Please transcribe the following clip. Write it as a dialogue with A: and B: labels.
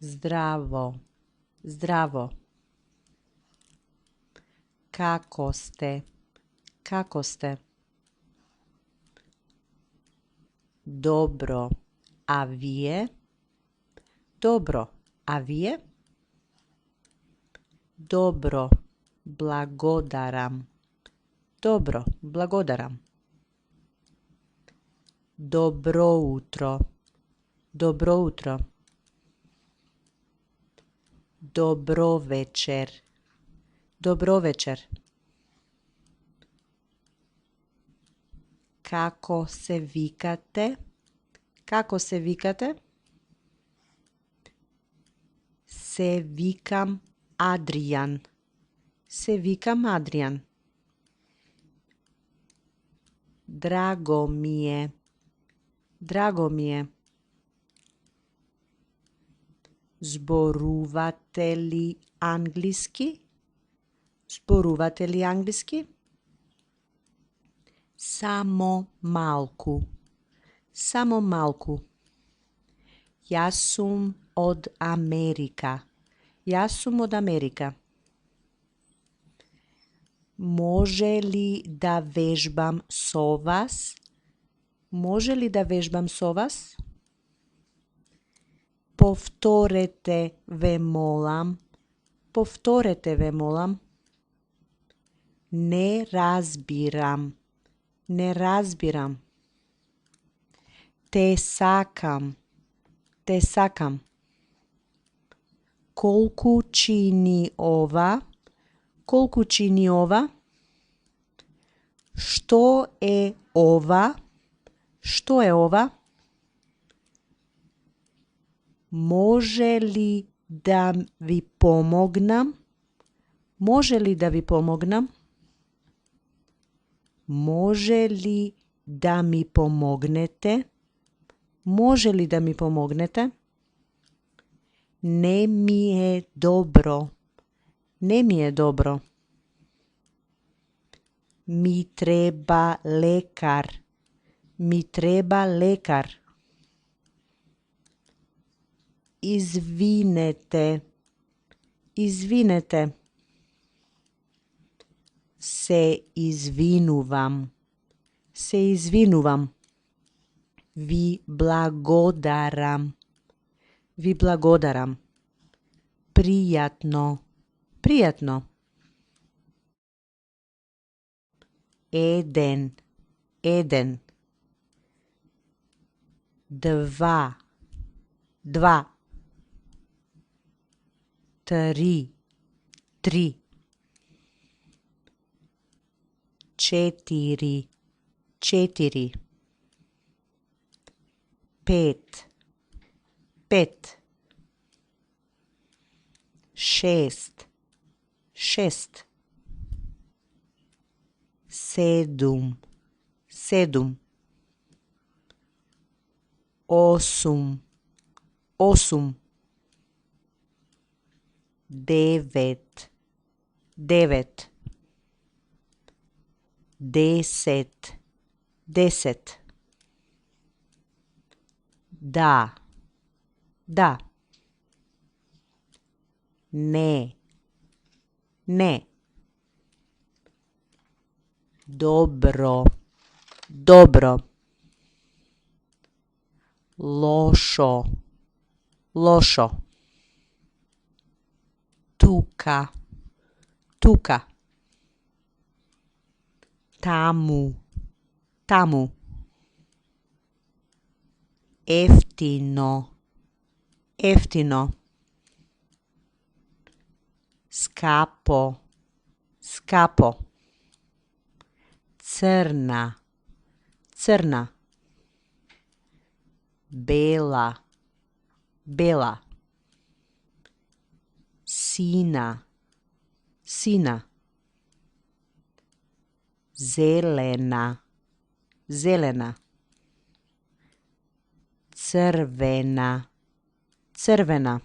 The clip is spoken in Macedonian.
A: Здраво, здраво. Како сте, како сте. Добро, а вие? Добро, а вие? Добро, благодарам. Добро, благодарам. Добро утро, добро утро. Добро вечер, добро вечер. Како се викате? Како се викате? Се викам Адријан. Се викам Адријан. Драго ми е. Драго ми е. Зборувате ли англиски? Зборувате ли англиски? Само малку. Само малку. Јас сум од Америка. Јас сум од Америка. Може ли да вежбам со вас? Може ли да вежбам со вас? Повторете ве молам. Повторете ве молам. Не разбирам. Не разбирам. Те сакам. Те сакам. Колку чини ова? Колку чини ова? Што е ова? Што е ова? Може ли да ви помогнам? Може ли да ви помогнам? Може ли да ми помогнете? Може ли да ми помогнете? Не ми е добро. Не ми е добро. Ми треба лекар. Ми треба лекар. Извинете. Извинете. Се извинувам. Се извинувам. Ви благодарам. Ви благодарам. Пријатно. Пријатно. Еден. Еден. Два. Два. Три. Три. Четири. Четири. Пет. Пет. Шест. Шест. Седум. Седум. Осум. Осум. Девет. Девет. Десет. Десет. Да. Да. Не. Не. Добро. Добро. Лошо. Лошо. Тука. Тука. Таму. Таму. Ефтино. Ефтино. Скапо. Скапо. Црна. Црна. Бела. Бела. Сина. Сина. Зелена. Зелена. Црвена. Црвена.